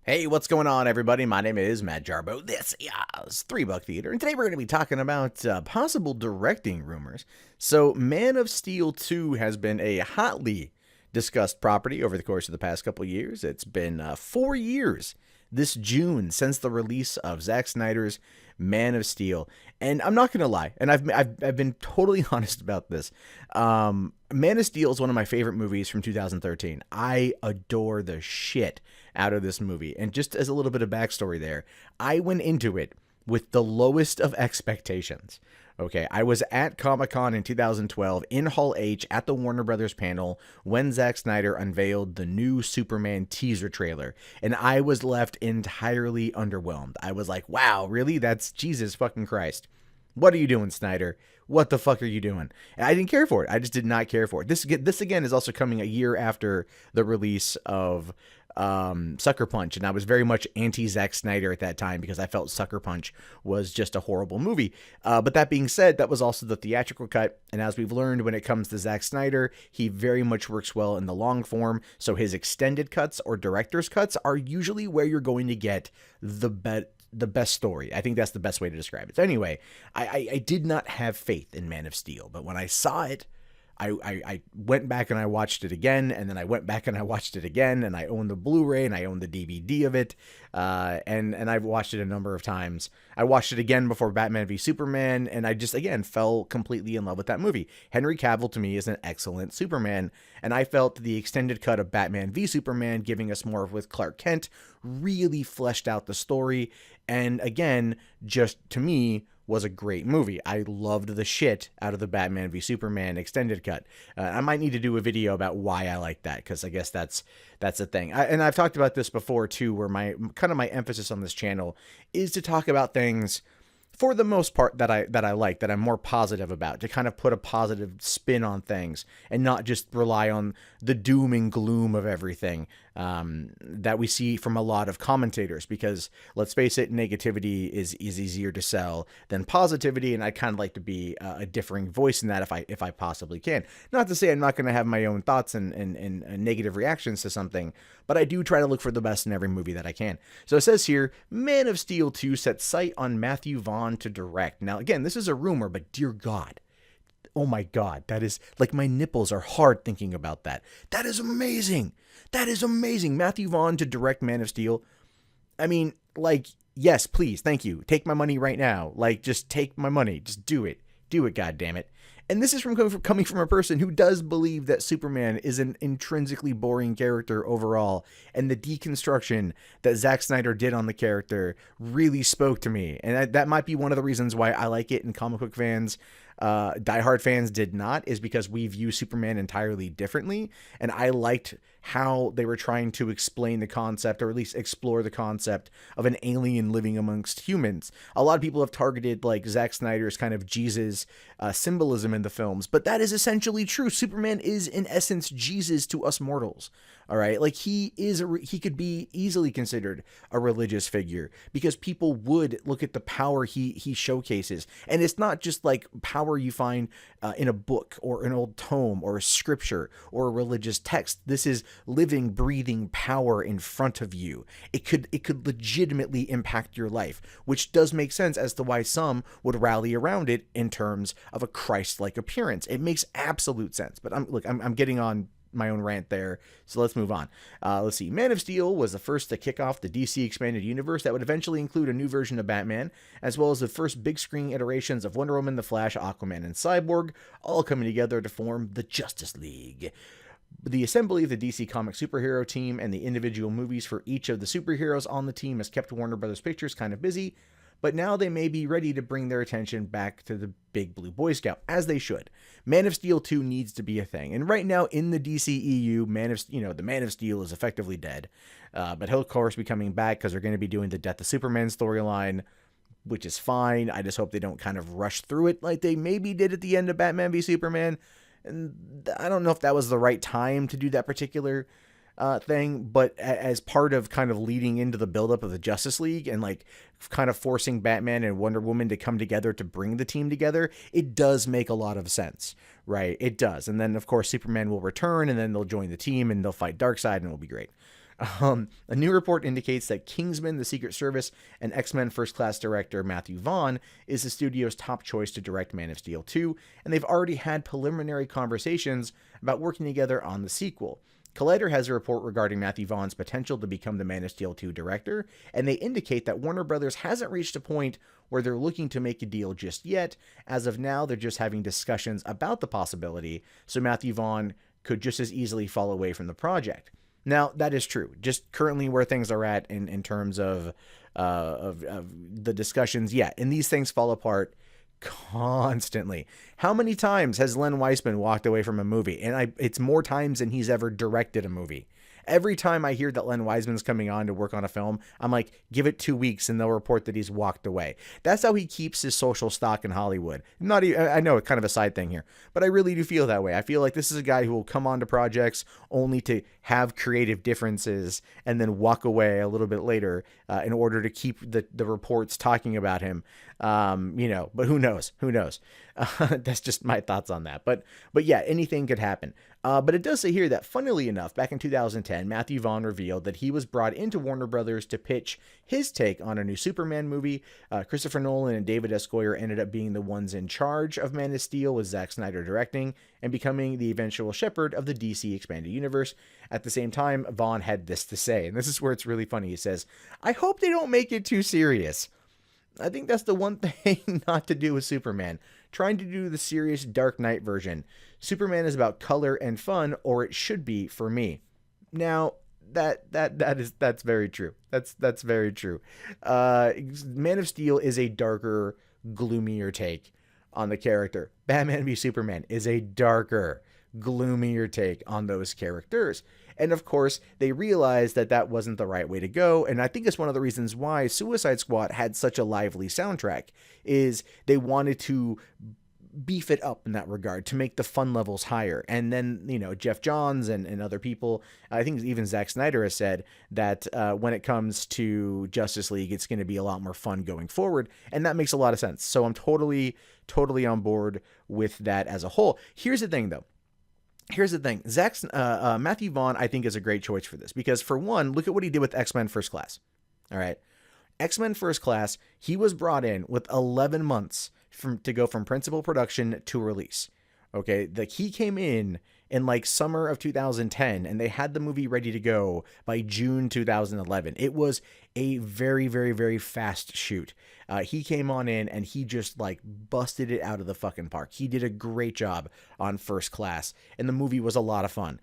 Hey, what's going on, everybody? My name is Matt Jarbo. This is 3 Buck Theater, and today we're going to be talking about possible directing rumors. So, Man of Steel 2 has been a hotly discussed property over the course of the past couple years. It's been 4 years this June since the release of Zack Snyder's Man of Steel, and I'm not going to lie, and I've been totally honest about this. Man of Steel is one of my favorite movies from 2013. I adore the shit out of this movie. And just as a little bit of backstory there, I went into it with the lowest of expectations. Okay, I was at Comic-Con in 2012 in Hall H at the Warner Brothers panel when Zack Snyder unveiled the new Superman teaser trailer, and I was left entirely underwhelmed. I was like, wow, really? That's Jesus fucking Christ. What are you doing, Snyder? What the fuck are you doing? And I didn't care for it. I just did not care for it. This again is also coming a year after the release of Sucker Punch, and I was very much anti-Zack Snyder at that time because I felt Sucker Punch was just a horrible movie. But that being said, that was also the theatrical cut, and as we've learned when it comes to Zack Snyder, he very much works well in the long form, so his extended cuts or director's cuts are usually where you're going to get the best story. I think that's the best way to describe it. So anyway, I did not have faith in Man of Steel, but when I saw it, I went back and I watched it again, and then I went back and I watched it again, and I own the Blu-ray and I own the DVD of it, and I've watched it a number of times. I watched it again before Batman v Superman, and I just, again, fell completely in love with that movie. Henry Cavill, to me, is an excellent Superman, and I felt the extended cut of Batman v Superman, giving us more with Clark Kent, really fleshed out the story, and again, just to me, was a great movie. I loved the shit out of the Batman v Superman extended cut. I might need to do a video about why I like that, because I guess that's the thing. And I've talked about this before too, where my emphasis on this channel is to talk about things for the most part that I like, that I'm more positive about, to kind of put a positive spin on things and not just rely on the doom and gloom of everything that we see from a lot of commentators, because let's face it, negativity is easier to sell than positivity, and I kind of like to be a differing voice in that if I possibly can. Not to say I'm not going to have my own thoughts and negative reactions to something, but I do try to look for the best in every movie that I can. So it says here, Man of Steel 2 sets sight on Matthew Vaughn to direct. Now again, this is a rumor, but dear God, oh my God, that is, like, my nipples are hard thinking about that. That is amazing. That is amazing. Matthew Vaughn to direct Man of Steel. I mean, like, yes, please, thank you. Take my money right now. Like, just take my money. Just do it. Do it, goddammit. And this is coming from a person who does believe that Superman is an intrinsically boring character overall, and the deconstruction that Zack Snyder did on the character really spoke to me. And that might be one of the reasons why I like it, and comic book fans, diehard fans did not, is because we view Superman entirely differently. And I liked how they were trying to explain the concept, or at least explore the concept of an alien living amongst humans. A lot of people have targeted like Zack Snyder's kind of Jesus symbolism in the films, but that is essentially true. Superman is in essence Jesus to us mortals. All right, like he could be easily considered a religious figure, because people would look at the power he showcases, and it's not just like power you find in a book or an old tome or a scripture or a religious text. This is living, breathing power in front of you. It could legitimately impact your life, which does make sense as to why some would rally around it in terms of a Christ-like appearance. It makes absolute sense. But I'm getting on my own rant there, so let's move on. Let's see. Man of Steel was the first to kick off the DC expanded universe that would eventually include a new version of Batman, as well as the first big screen iterations of Wonder Woman, the Flash, Aquaman, and Cyborg, all coming together to form the Justice League. The assembly of the DC Comics superhero team and the individual movies for each of the superheroes on the team has kept Warner Brothers Pictures kind of busy, but now they may be ready to bring their attention back to the big blue Boy Scout, as they should. Man of Steel 2 needs to be a thing. And right now in the DCEU, the Man of Steel is effectively dead. But he'll, of course, be coming back because they're going to be doing the Death of Superman storyline, which is fine. I just hope they don't kind of rush through it like they maybe did at the end of Batman v Superman. And I don't know if that was the right time to do that particular thing, but as part of kind of leading into the buildup of the Justice League and like kind of forcing Batman and Wonder Woman to come together to bring the team together, it does make a lot of sense, right? It does. And then of course Superman will return, and then they'll join the team and they'll fight Darkseid, and it'll be great. A new report indicates that Kingsman: The Secret Service and X-Men First Class director Matthew Vaughn is the studio's top choice to direct Man of Steel 2, and they've already had preliminary conversations about working together on the sequel. Collider has a report regarding Matthew Vaughn's potential to become the Man of Steel 2 director, and they indicate that Warner Brothers hasn't reached a point where they're looking to make a deal just yet. As of now, they're just having discussions about the possibility, so Matthew Vaughn could just as easily fall away from the project. Now, that is true. Just currently where things are at in terms of the discussions, yeah, and these things fall apart constantly. How many times has Len Weissman walked away from a movie? And it's more times than he's ever directed a movie. Every time I hear that Len Wiseman's coming on to work on a film, I'm like, give it 2 weeks and they'll report that he's walked away. That's how he keeps his social stock in Hollywood. Not even, I know it's kind of a side thing here, but I really do feel that way. I feel like this is a guy who will come on to projects only to have creative differences and then walk away a little bit later in order to keep the reports talking about him. But who knows? Who knows? That's just my thoughts on that. But yeah, anything could happen. But it does say here that, funnily enough, back in 2010, Matthew Vaughn revealed that he was brought into Warner Brothers to pitch his take on a new Superman movie. Christopher Nolan and David S. Goyer ended up being the ones in charge of Man of Steel, with Zack Snyder directing and becoming the eventual shepherd of the DC Expanded Universe. At the same time, Vaughn had this to say, and this is where it's really funny. He says, "I hope they don't make it too serious." I think that's the one thing not to do with Superman. Trying to do the serious Dark Knight version. Superman is about color and fun, or it should be for me. Now, that's very true. That's very true. Man of Steel is a darker, gloomier take on the character. Batman v Superman is a darker, gloomier take on those characters. And of course, they realized that that wasn't the right way to go. And I think it's one of the reasons why Suicide Squad had such a lively soundtrack, is they wanted to beef it up in that regard to make the fun levels higher. And then, Jeff Johns and other people, I think even Zack Snyder has said that when it comes to Justice League, it's going to be a lot more fun going forward. And that makes a lot of sense. So I'm totally on board with that as a whole. Here's the thing, though. Matthew Vaughn, I think, is a great choice for this because, for one, look at what he did with X-Men First Class. All right. X-Men First Class, he was brought in with 11 months to go from principal production to release. Okay. He came in like summer of 2010 and they had the movie ready to go by June 2011. It was a very, very, very fast shoot. He came on in and he just busted it out of the fucking park. He did a great job on First Class and the movie was a lot of fun.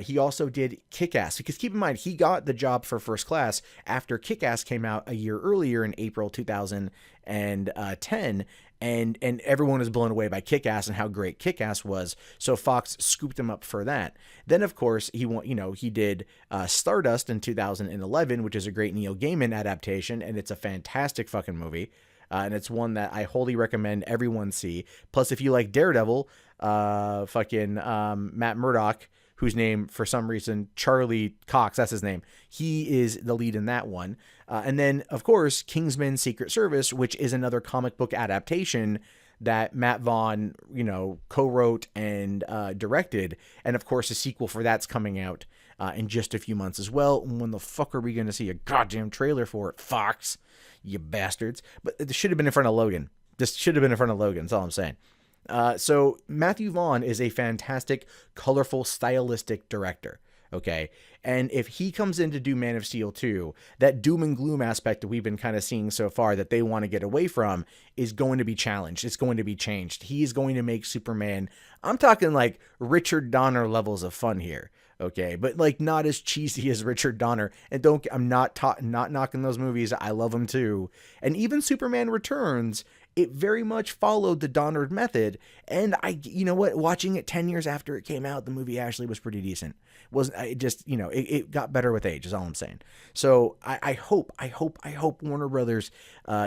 He also did Kick-Ass, because keep in mind, he got the job for First Class after Kick-Ass came out a year earlier in April 2010. And everyone was blown away by Kick-Ass and how great Kick-Ass was. So Fox scooped him up for that. Then, of course, he did Stardust in 2011, which is a great Neil Gaiman adaptation, and it's a fantastic fucking movie. And it's one that I wholly recommend everyone see. Plus, if you like Daredevil, Matt Murdock, whose name, for some reason, Charlie Cox, that's his name. He is the lead in that one. And then, of course, Kingsman: Secret Service, which is another comic book adaptation that Matt Vaughn, co-wrote and directed. And, of course, a sequel for that's coming out in just a few months as well. When the fuck are we going to see a goddamn trailer for it, Fox? You bastards. But it should have been in front of Logan. This should have been in front of Logan, that's all I'm saying. So Matthew Vaughn is a fantastic, colorful, stylistic director. Okay. And if he comes in to do Man of Steel 2, that doom and gloom aspect that we've been kind of seeing so far that they want to get away from is going to be challenged. It's going to be changed. He's going to make Superman, I'm talking like Richard Donner levels of fun here. Okay. But not as cheesy as Richard Donner. And I'm not knocking those movies. I love them too. And even Superman Returns, it very much followed the Donner method. And watching it 10 years after it came out, the movie actually was pretty decent. It got better with age is all I'm saying. So I hope Warner Brothers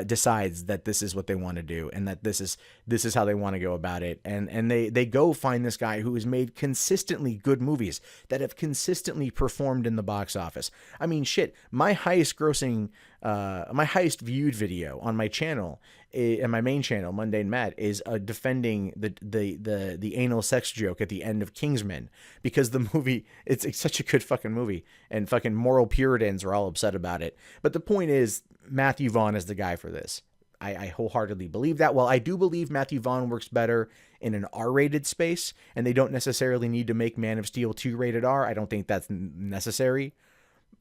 decides that this is what they want to do and that this is how they want to go about it. And they go find this guy who has made consistently good movies that have consistently performed in the box office. I mean, shit, my highest grossing my highest viewed video on my channel, and my main channel, Mundane Matt, is defending the anal sex joke at the end of Kingsman, because the movie, it's such a good fucking movie, and fucking moral Puritans are all upset about it. But the point is, Matthew Vaughn is the guy for this. I wholeheartedly believe that. While I do believe Matthew Vaughn works better in an R-rated space, and they don't necessarily need to make Man of Steel 2 rated R, I don't think that's necessary.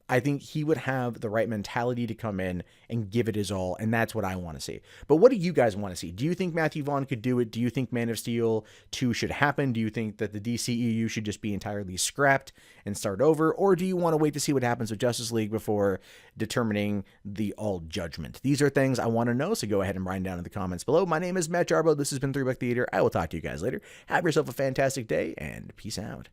I think he would have the right mentality to come in and give it his all, and that's what I want to see. But what do you guys want to see? Do you think Matthew Vaughn could do it? Do you think Man of Steel 2 should happen? Do you think that the DCEU should just be entirely scrapped and start over? Or do you want to wait to see what happens with Justice League before determining the all judgment? These are things I want to know, so go ahead and write down in the comments below. My name is Matt Jarbo. This has been 3 Buck Theater. I will talk to you guys later. Have yourself a fantastic day, and peace out.